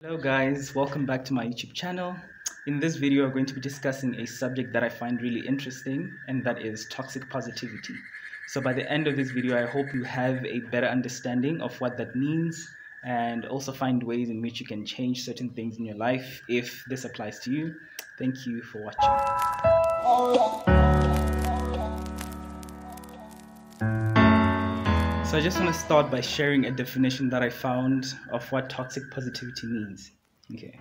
Hello guys, welcome back to my YouTube channel. In this video, we're going to be discussing a subject that I find really interesting, and that is toxic positivity. So by the end of this video, I hope you have a better understanding of what that means and also find ways in which you can change certain things in your life if this applies to you. Thank you for watching. So I just want to start by sharing a definition that I found of what toxic positivity means. Okay.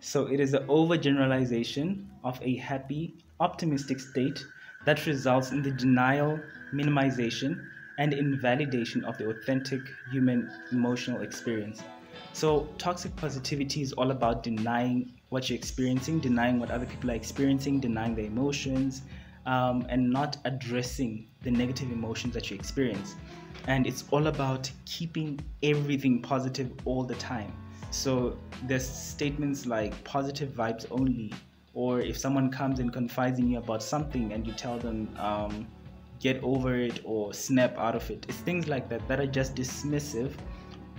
So it is the overgeneralization of a happy, optimistic state that results in the denial, minimization, and invalidation of the authentic human emotional experience. So toxic positivity is all about denying what you're experiencing, denying what other people are experiencing, denying their emotions, and not addressing the negative emotions that you experience. And it's all about keeping everything positive all the time. So there's statements like positive vibes only, or if someone comes and confides in you about something and you tell them get over it or snap out of it. It's things like that that are just dismissive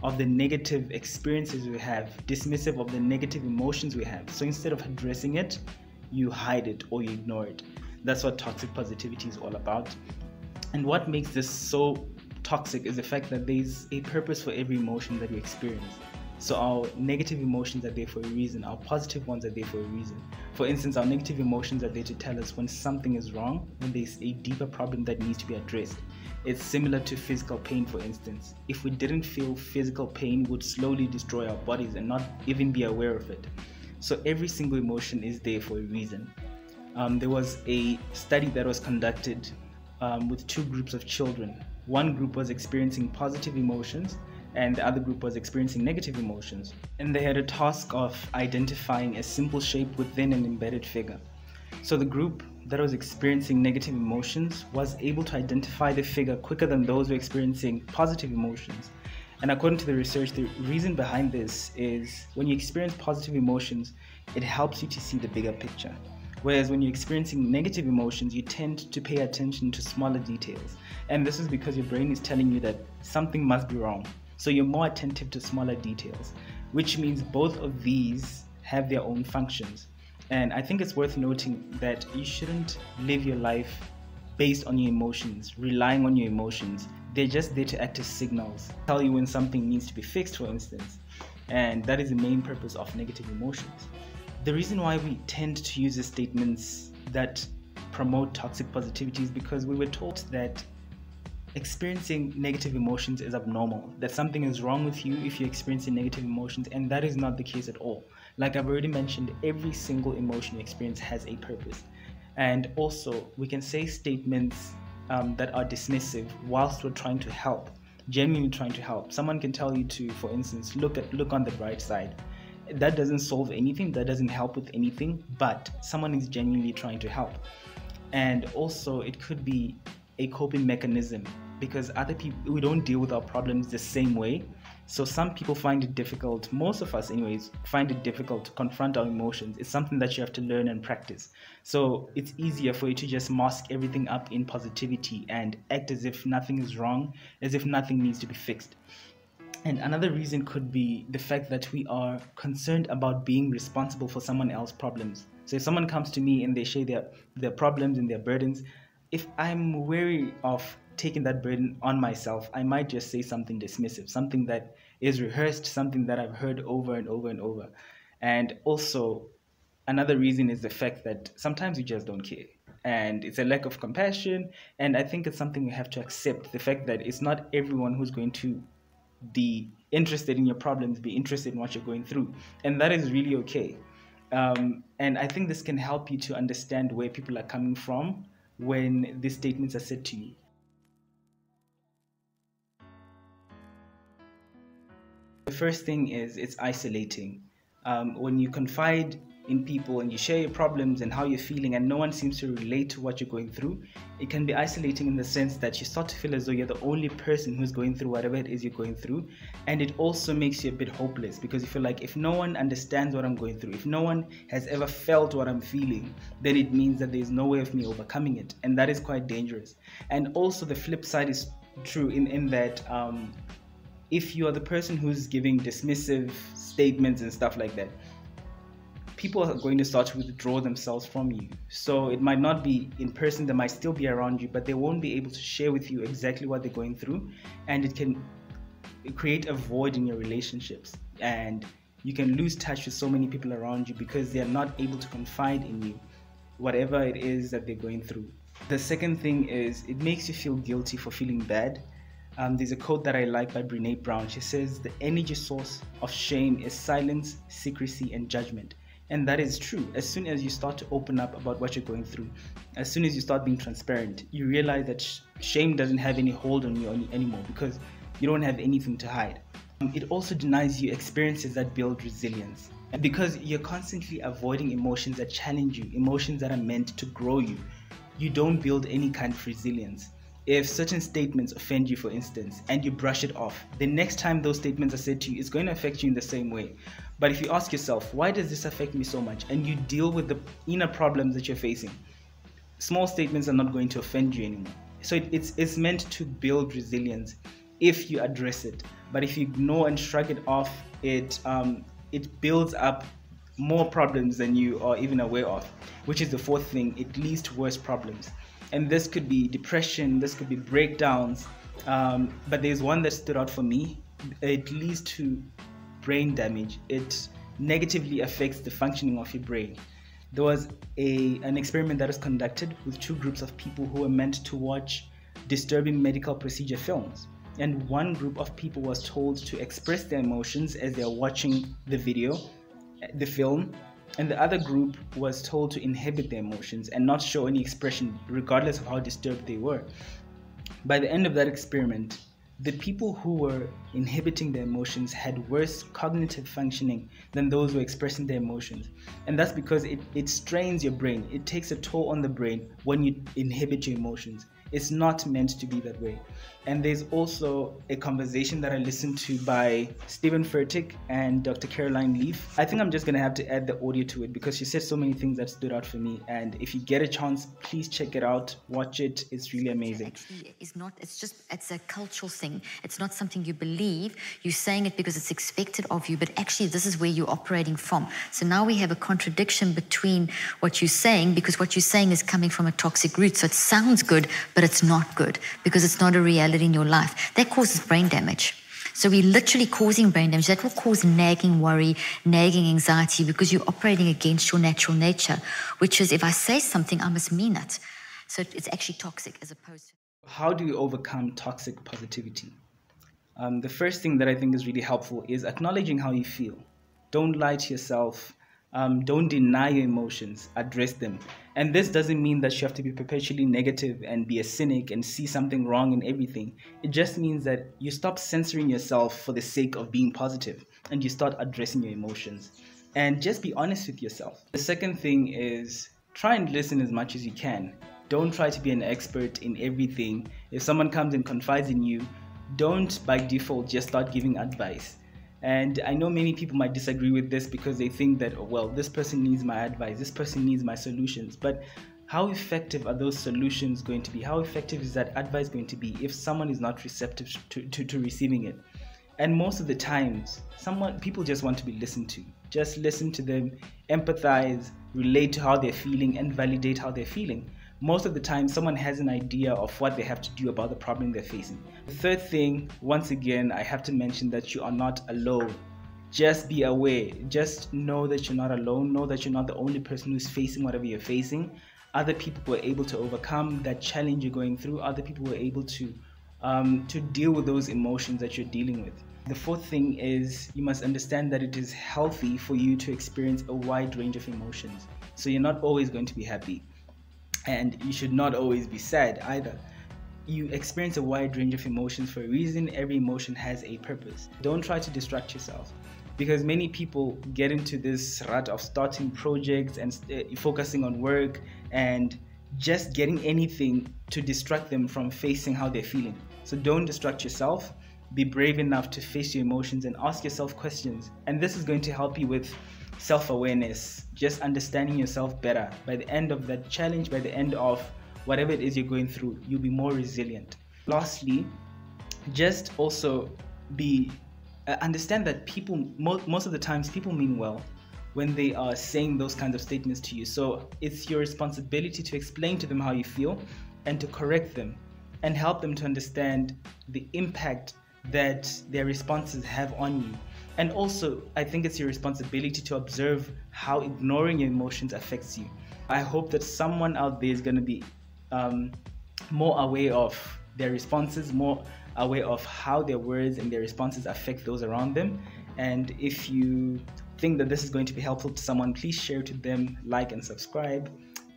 of the negative experiences we have, dismissive of the negative emotions we have. So instead of addressing it, you hide it or you ignore it. That's what toxic positivity is all about. And what makes this so toxic is the fact that there's a purpose for every emotion that we experience. So our negative emotions are there for a reason, our positive ones are there for a reason. For instance, our negative emotions are there to tell us when something is wrong, when there's a deeper problem that needs to be addressed. It's similar to physical pain, for instance. If we didn't feel physical pain, it would slowly destroy our bodies and not even be aware of it. So every single emotion is there for a reason. There was a study that was conducted with two groups of children. One group was experiencing positive emotions and the other group was experiencing negative emotions. And they had a task of identifying a simple shape within an embedded figure. So the group that was experiencing negative emotions was able to identify the figure quicker than those who were experiencing positive emotions. And according to the research, the reason behind this is when you experience positive emotions, it helps you to see the bigger picture. Whereas when you're experiencing negative emotions, you tend to pay attention to smaller details. And this is because your brain is telling you that something must be wrong. So you're more attentive to smaller details, which means both of these have their own functions. And I think it's worth noting that you shouldn't live your life based on your emotions, relying on your emotions. They're just there to act as signals, tell you when something needs to be fixed, for instance. And that is the main purpose of negative emotions. The reason why we tend to use the statements that promote toxic positivity is because we were taught that experiencing negative emotions is abnormal, that something is wrong with you if you're experiencing negative emotions, and that is not the case at all. Like I've already mentioned, every single emotion you experience has a purpose. And also, we can say statements that are dismissive whilst we're trying to help, genuinely trying to help. Someone can tell you to, for instance, look on the bright side. That doesn't solve anything, that doesn't help with anything, but someone is genuinely trying to help. And also, it could be a coping mechanism because other people, we don't deal with our problems the same way. So some people find it difficult, most of us anyways, find it difficult to confront our emotions. It's something that you have to learn and practice. So it's easier for you to just mask everything up in positivity and act as if nothing is wrong, as if nothing needs to be fixed. And another reason could be the fact that we are concerned about being responsible for someone else's problems. So if someone comes to me and they share their problems and their burdens, if I'm wary of taking that burden on myself, I might just say something dismissive, something that is rehearsed, something that I've heard over and over and over. And also, another reason is the fact that sometimes you just don't care. And it's a lack of compassion. And I think it's something we have to accept, the fact that it's not everyone who's going to be interested in your problems, be interested in what you're going through. And that is really okay. And I think this can help you to understand where people are coming from when these statements are said to you. The first thing is it's isolating. When you confide in people and you share your problems and how you're feeling and no one seems to relate to what you're going through, it can be isolating in the sense that you start to feel as though you're the only person who's going through whatever it is you're going through. And it also makes you a bit hopeless because you feel like if no one understands what I'm going through, if no one has ever felt what I'm feeling, then it means that there's no way of me overcoming it. And that is quite dangerous. And also the flip side is true in that if you are the person who's giving dismissive statements and stuff like that, people are going to start to withdraw themselves from you. So it might not be in person, they might still be around you, but they won't be able to share with you exactly what they're going through, and it can create a void in your relationships, and you can lose touch with so many people around you because they're not able to confide in you, whatever it is that they're going through. The second thing is it makes you feel guilty for feeling bad. There's a quote that I like by Brené Brown. She says, "The energy source of shame is silence, secrecy, and judgment." And that is true. As soon as you start to open up about what you're going through, as soon as you start being transparent, you realize that shame doesn't have any hold on you anymore because you don't have anything to hide. It also denies you experiences that build resilience. And because you're constantly avoiding emotions that challenge you, emotions that are meant to grow you, you don't build any kind of resilience. If certain statements offend you, for instance, and you brush it off, the next time those statements are said to you, it's going to affect you in the same way. But if you ask yourself, why does this affect me so much? And you deal with the inner problems that you're facing, small statements are not going to offend you anymore. So it's meant to build resilience if you address it. But if you ignore and shrug it off, it builds up more problems than you are even aware of, which is the fourth thing. It leads to worse problems. And this could be depression, this could be breakdowns, but there's one that stood out for me. It leads to brain damage. It negatively affects the functioning of your brain. There was an experiment that was conducted with two groups of people who were meant to watch disturbing medical procedure films. And one group of people was told to express their emotions as they're watching the film, and the other group was told to inhibit their emotions and not show any expression regardless of how disturbed they were. By the end of that experiment, the people who were inhibiting their emotions had worse cognitive functioning than those who were expressing their emotions. And that's because it strains your brain. It takes a toll on the brain when you inhibit your emotions. It's not meant to be that way. And there's also a conversation that I listened to by Steven Furtick and Dr. Caroline Leaf. I think I'm just going to have to add the audio to it because she said so many things that stood out for me. And if you get a chance, please check it out. Watch it. It's really amazing. Actually, it's a cultural thing. It's not something you believe. You're saying it because it's expected of you, but actually this is where you're operating from. So now we have a contradiction between what you're saying, because what you're saying is coming from a toxic root. So it sounds good, but it's not good because it's not a reality in your life. That causes brain damage. So we're literally causing brain damage. That will cause nagging worry, nagging anxiety, because you're operating against your natural nature, which is if I say something, I must mean it. So it's actually toxic as opposed to... How do you overcome toxic positivity? The first thing that I think is really helpful is acknowledging how you feel. Don't lie to yourself. Don't deny your emotions. Address them. And this doesn't mean that you have to be perpetually negative and be a cynic and see something wrong in everything. It just means that you stop censoring yourself for the sake of being positive and you start addressing your emotions. And just be honest with yourself. The second thing is try and listen as much as you can. Don't try to be an expert in everything. If someone comes and confides in you, don't by default just start giving advice. And I know many people might disagree with this because they think that, oh, well, this person needs my advice, this person needs my solutions. But how effective are those solutions going to be? How effective is that advice going to be if someone is not receptive to receiving it? And most of the times, people just want to be listened to. Just listen to them, empathize, relate to how they're feeling, and validate how they're feeling. Most of the time, someone has an idea of what they have to do about the problem they're facing. The third thing, once again, I have to mention that you are not alone. Just be aware. Just know that you're not alone. Know that you're not the only person who's facing whatever you're facing. Other people were able to overcome that challenge you're going through. Other people were able to deal with those emotions that you're dealing with. The fourth thing is you must understand that it is healthy for you to experience a wide range of emotions. So you're not always going to be happy. And you should not always be sad either. You experience a wide range of emotions for a reason. Every emotion has a purpose. Don't try to distract yourself, because many people get into this rut of starting projects and focusing on work and just getting anything to distract them from facing how they're feeling. So don't distract yourself. Be brave enough to face your emotions and ask yourself questions. And this is going to help you with self-awareness, just understanding yourself better. By the end of that challenge, by the end of whatever it is you're going through, you'll be more resilient. Lastly, just also be understand that people most of the times people mean well when they are saying those kinds of statements to you. So it's your responsibility to explain to them how you feel and to correct them and help them to understand the impact that their responses have on you. And also, I think it's your responsibility to observe how ignoring your emotions affects you. I hope that someone out there is going to be more aware of their responses, more aware of how their words and their responses affect those around them. And if you think that this is going to be helpful to someone, please share to them, like and subscribe.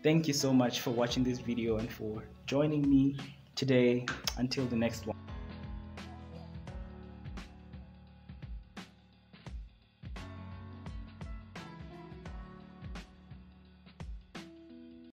Thank you so much for watching this video and for joining me today. Until the next one.